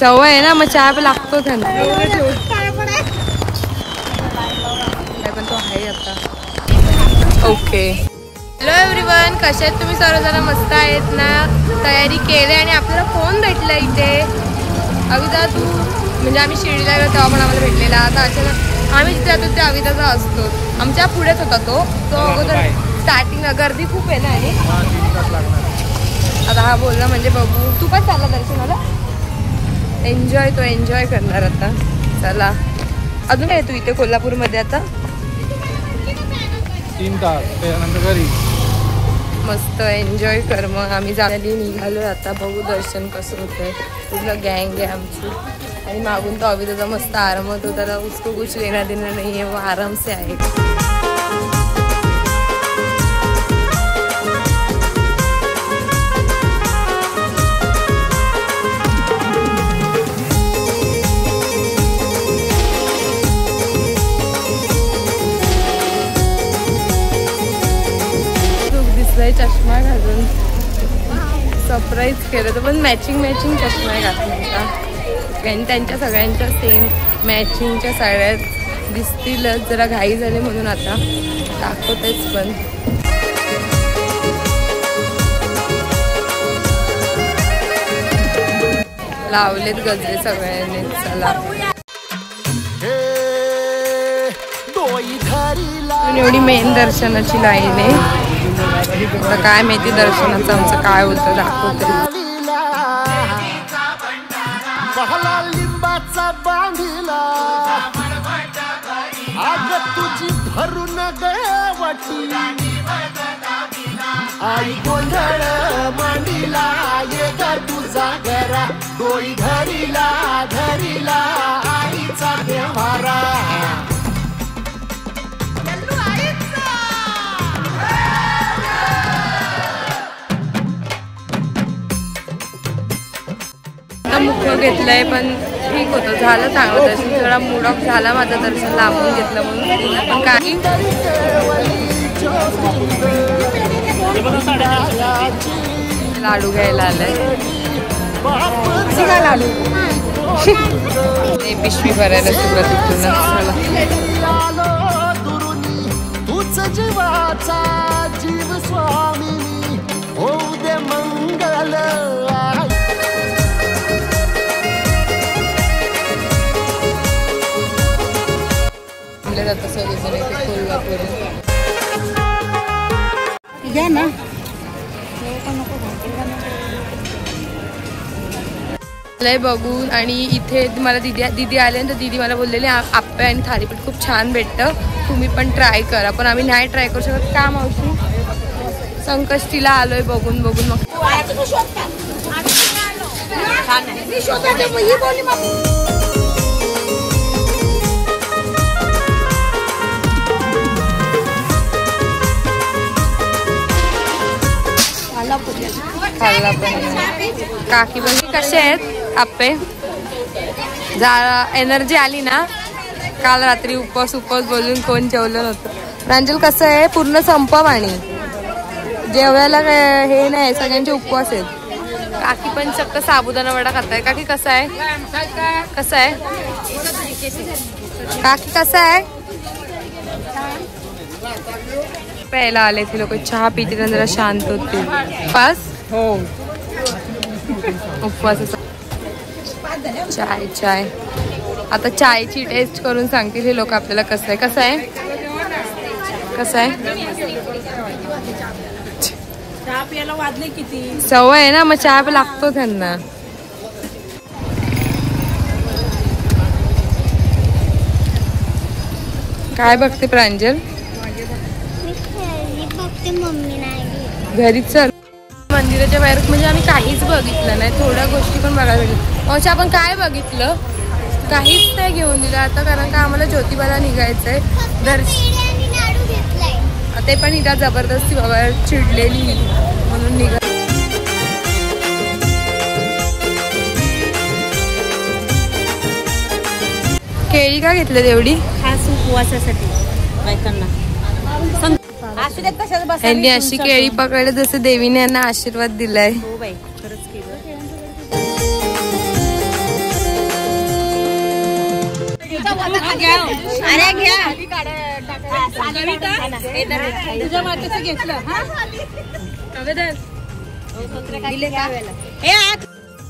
सवय आहे ना, मग चहा लागतो त्यांना. पण तो आहे आता. ओके. हॅलो एव्हरीवन, कसे आहेत तुम्ही सर्वजण? मस्त आहेत ना? तयारी केली आणि आपल्याला फोन भेटला इथे. अविदा तू म्हणजे आम्ही शिर्डीला गेलो तेव्हा पण आम्हाला भेटलेला. आता अचानक आम्ही जिथे जातो ते अविदाचा असतो. आमच्या पुढेच होता तो अगोदर स्टार्टिंगला. गर्दी खूप आहे ना आणि आता हा बोलला म्हणजे बघू. तू पण चालला दर्शनाला? एन्जॉय करणार आता. चला अजून आहे तू इथे कोल्हापूरमध्ये आता? 3 तास त्यानंतर घरी. मस्त एन्जॉय कर. मग आम्ही जाण्याली निघालो आता. बघू दर्शन कसं होतंय. पूर्ण गँग आहे आमची आणि मागून तो अविदाचा मस्त आराम होतो. त्याला उसको कुछ लेना देना नाही आहे, वो आराम से आहे. चष्मा घालून सरप्राईज केलं तर पण मॅचिंग चष्मा घातला. आणि त्यांच्या सगळ्यांच्या सेम मॅचिंगच्या साड्या दिसतीलच. जरा घाई झाली म्हणून आता दाखवतेच. पण लावलेत गजरे सगळ्यांनी. चला एवढी मेन दर्शनाची लाईन आहे. आता काय माहिती दर्शनाचं आमचं काय होतं दाखवते. लिंबाचा बांधिला आग तुझी भरून गवटी आई गोंधळ मांडीला ये ग तुझा घरा डोई धरीला आईचा देवारा. मुख घेतलंय पण ठीक होतं. झालं चांगलं दर्शन. थोडा मूड ऑफ झाला माझं दर्शन लांबून घेतलं म्हणून. पण काही लाडू घ्यायला आलंय. लाडू पिशवी भरायला सुरुवात होतो. जीवाचा जीव स्वामी होऊ दे मंगल. जातं सगळेजण इथे कोल्हापूर. घ्या ना. बघून आणि इथे मला दीदी आले तर दीदी मला बोललेले आप्पे आणि थालीपीठ खूप छान भेटतं, तुम्ही पण ट्राय करा. पण आम्ही नाही ट्राय करू शकत का मावशी? संकष्टीला आलोय बघून मग खाल्ला पण. काकी बघी कसे आहेत आप्पे? एनर्जी आली ना? काल रात्री उपवास बोलून कोण जेवलं नव्हतं. प्रांजल कसं आहे? पूर्ण संपव आणि जेवायला हे नाही, सगळ्यांचे उपवास आहेत. काकी पण चक्क साबुदाणा वडा खाताय. काकी कसं आहे? काकी कसं आहे? प्यायला आले ते लोक. चहा पिते जरा शांत होते. उपवास हो उपवास. चाय आता चायची टेस्ट करून सांगतील हे लोक आपल्याला. कसं आहे चहा प्यायला वाजले किती? सवय आहे ना, मग चहा लागतो त्यांना. काय बघते प्रांजल? घरी चल. मंदिराच्या बाहेर म्हणजे आम्ही काहीच बघितलं नाही. थोड्या गोष्टी पण बघायला भेटल्या. अच्छा आपण काय बघितलं? काहीच नाही घेऊन दिलं आता, कारण का आम्हाला ज्योतिबाला निघायचंय. ते पण हिला जबरदस्ती बाबा चिडलेली म्हणून निघा. केळी का घेतली एवढी? खास उपवासासाठी बायकांना. यांनी अशी केळी पकडले जसे देवीने यांना आशीर्वाद दिलाय. हो बाई, खरंच केलं. घ्या अरे घ्या तुझ्या वाट्याचं घेतलं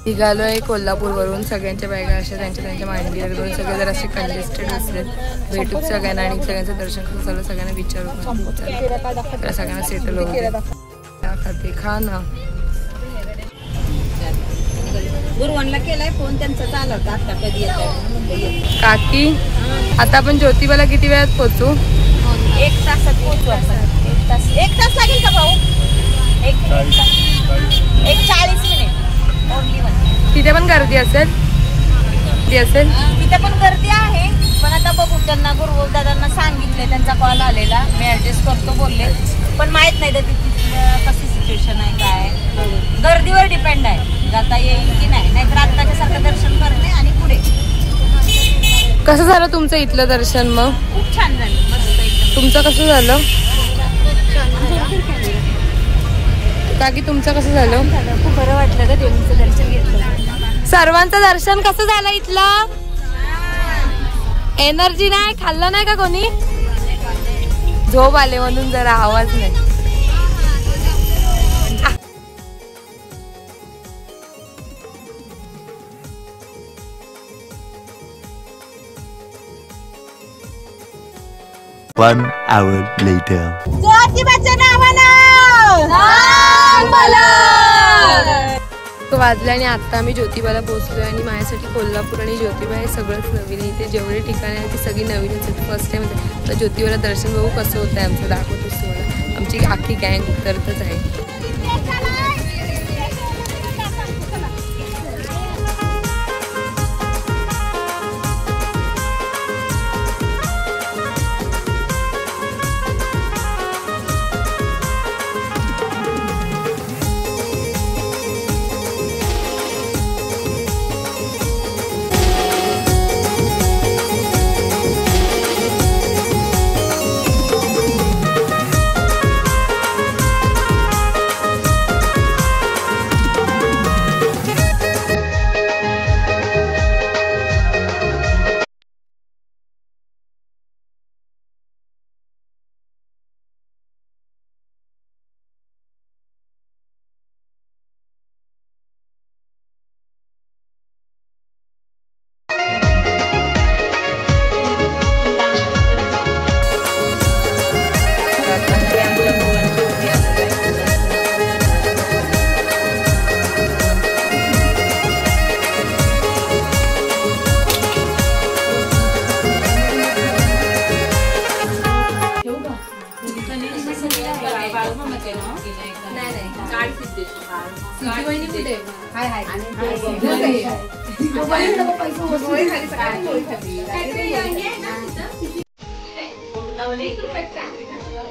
निघालोय कोल्हापूर वरून. सगळ्यांच्या बॅगा अशा त्यांच्या मांडीवर करून सगळे जर असे कंजेस्टेड असले. भेटू सगळ्यांना आणि सगळ्यांचं दर्शन कसं झालं सगळ्यांना विचारू. सगळ्यांना सेटल होते खा ना. गुरुवानला केलाय फोन त्यांचा चालत आता कधी येत. काकी आता आपण ज्योतिबाला किती वेळात पोहोचू? 1 तासात पोहोचू आपण. 1 तास लागेल का भाऊ? 1:40 मिनिट. तिथे पण गर्दी असेल? तिथे पण गर्दी आहे पण आता बघू. त्यांना गुरुदादांना सांगितले, त्यांचा कॉल आलेला, मी ऍडजस्ट करतो बोलले. पण माहित नाही तर कशी सिच्युएशन आहे काय. गर्दीवर डिपेंड आहे जाता येईल की नाही. नाहीतर आत्ताच्या सारखं दर्शन करणे आणि पुढे. कसं झालं तुमचं इथलं दर्शन? मग खूप छान झालं, मस्त एकदम. तुमचं कसं झालं काकी? तुमचं कसं झालं? खूप बरं वाटलं का देवीचं दर्शन घेतलं. सर्वांचं दर्शन कसं झालं इथलं? एनर्जी नाही? खाल्लं नाही का कोणी? झोप आले म्हणून जरा आवाज नाही. One hour later. ज्योतिबाच्या नावानं वाजले आणि आता आम्ही ज्योतिबाला पोहोचलोय. आणि माझ्यासाठी कोल्हापूर आणि ज्योतिबा हे सगळंच नवीन आहे. इथे जेवढे ठिकाणे आहेत ती सगळी नवीनच आहेत. फर्स्ट टाइम तर ज्योतिबाला दर्शन बघू कसं होतं आमचं दाखवतोच तुम्हाला. आमची आखी गँग उतरतच आहे.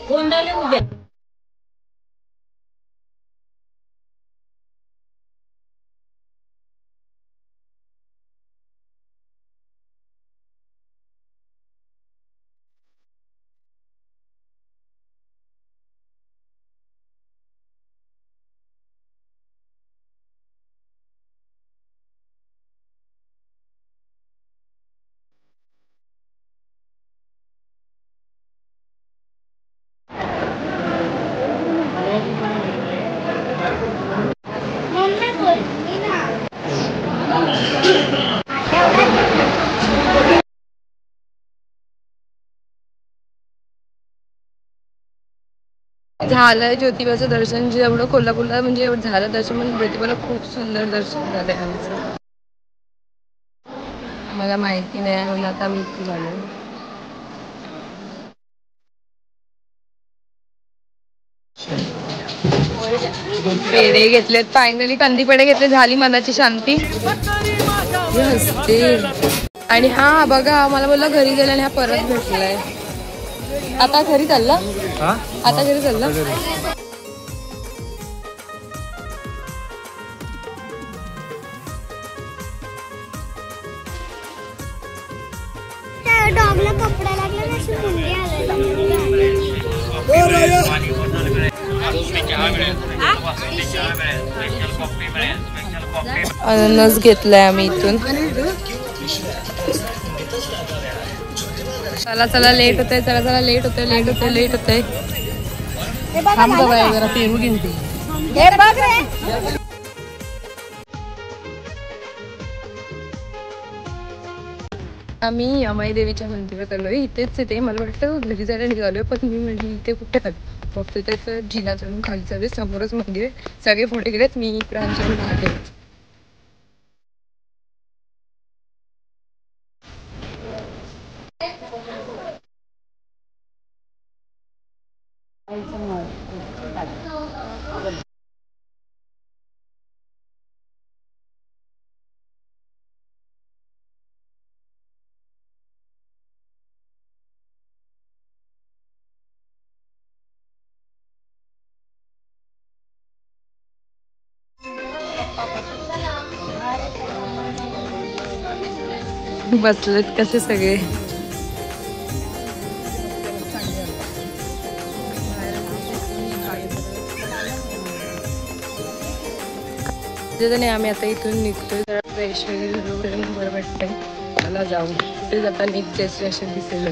गोंडाले उभे. झालंय ज्योतिबाचं दर्शन. जेवढं कोल्हापूरला म्हणजे एवढं झालं दर्शन पण ज्योतिबाला खूप सुंदर दर्शन झालंय आमचं. मला माहिती नाही म्हणून आता मी इथे झालो. पेढे घेतलेत फायनली. कंदी पेढे घेतले. झाली मनाची शांती. आणि हा बघा मला बोलला घरी गेला आणि हा परत भेटलाय. आता घरी चालला? आता घरी चालला? डॉगला कपडा लागला ना अशी मुंगी आलेली. अननस घेतलाय आम्ही इथून. चला चला लेट होतंय, चला चला लेट होतंय, लेट होतंय, लेट होतंय. थांब बाबा जरा पेरू घेऊन दे. हे बघ रे. आम्ही अमाई देवीच्या मंदिरात आलोय. इथेच ते मला वाटतं घरी जायला निघालोय, पण मी म्हणली इथे कुठे आलो. फक्त त्याचं जिना चढून खाली चालू समोरच मंदिर आहे. सगळे पुढे गेलेत, मी प्रांजली मागे. बसलेत कसे सगळे. आम्ही आता इथून निघतोय. जरा फ्रेश वगैरे बरं वाटतंय. मला जाऊ कुठे जाता नेक्स्ट डेस्टिनेशन दिसेल.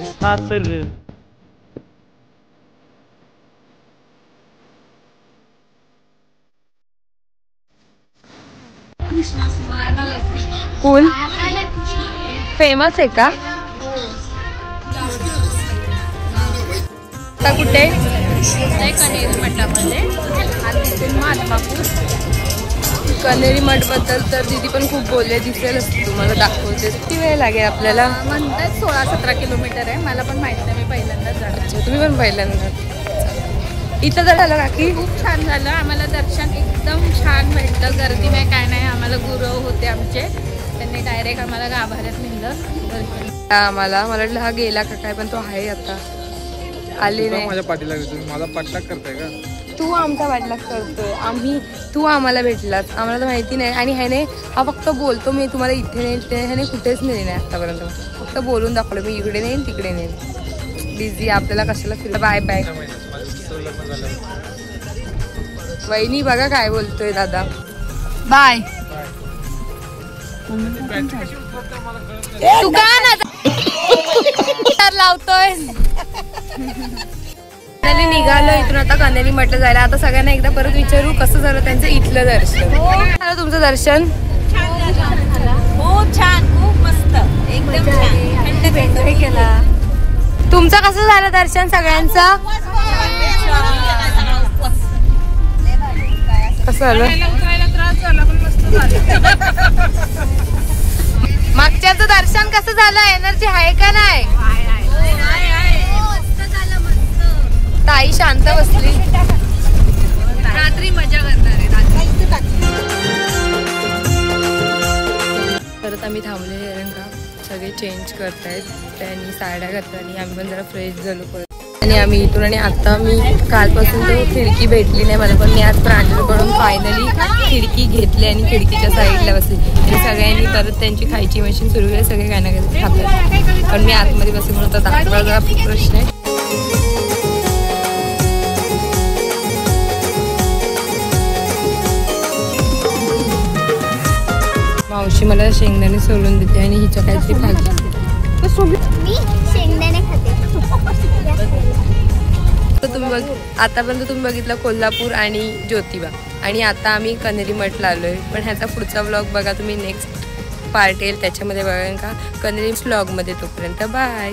पूल फेमस आहे का? आता कुठे? कनेरी मठामध्ये आणि तिथून माधवापूर. कनेरी मठ बद्दल तर दीदी पण खूप बोलले, दिसेल तुम्हाला दाखवते. किती वेळ लागेल आपल्याला? म्हणतात 16-17 किलोमीटर आहे. मला पण माहित नाही, मी पहिल्यांदाच जाणार. तुम्ही पण पहिल्यांदा इथं जर झालं काकी? खूप छान झालं. आम्हाला दर्शन एकदम छान भेटलं. गर्दी नाही काय नाही. आम्हाला गुरु होते आमचे, त्यांनी डायरेक्ट आम्हाला गाभाऱ्यात नेलं. आम्हाला मला वाटलं हा गेला का काय, पण तो आहे आता. आले नाही. माझ्या पाठीला माझा पाठलाग करताय का? तू आमचा पाठलाग करतोय. तू आम्हाला भेटलास, आम्हाला तर माहिती नाही. आणि ह्याने हा फक्त बोलतो मी तुम्हाला इथे नेईल, ह्याने कुठेच नेले नाही आतापर्यंत. फक्त बोलून दाखवलं मी इकडे नेईन तिकडे नेईन. बिझी आपल्याला कशाला फिरलं. Bye bye. वहिनी बघा काय बोलतोय दादा. बाय. तू का ना लावतोय. निघालो इथून आता कनेरी मठ जायला. आता सगळ्यांना एकदा परत विचारू कसं झालं त्यांचं इथलं दर्शन. झालं तुमचं दर्शन? खूप छान, खूप मस्त, एकदम छान. केला. तुमचं कसं झालं दर्शन सगळ्यांचं? कसं झालं? मागच्याचं दर्शन कसं झालं? एनर्जी आहे का नाही? ताई शांत बसली. रात्री मजा करणार आहे. परत आम्ही थांबलेले कारण का सगळे चेंज करतायत. त्यांनी साड्या घातल्या आणि आम्ही पण जरा फ्रेश झालो परत. आणि आम्ही इथून आणि आता मी कालपासून तो खिडकी भेटली नाही मला, पण मी आज प्रांजलकडून फायनली खिडकी घेतली आणि खिडकीच्या साईडला बसली. आणि सगळ्यांनी परत त्यांची खायची मशीन सुरू केली. सगळे काय ना काय खातात, पण मी आतमध्ये बसून म्हणून आता जरा प्रश्न आहे. मावशी मला शेंगदाणे सोलून देते आणि हिच्या काहीतरी भाजी. मी शेंगदाणे खाते. तर तुम्ही आतापर्यंत तुम्ही बघितलं कोल्हापूर आणि ज्योतिबा, आणि आता आम्ही कनेरी मठला आलोय. पण ह्याचा पुढचा व्लॉग बघा तुम्ही, नेक्स्ट पार्ट येईल त्याच्यामध्ये बघा का कनेरी व्लॉगमध्ये. तोपर्यंत बाय.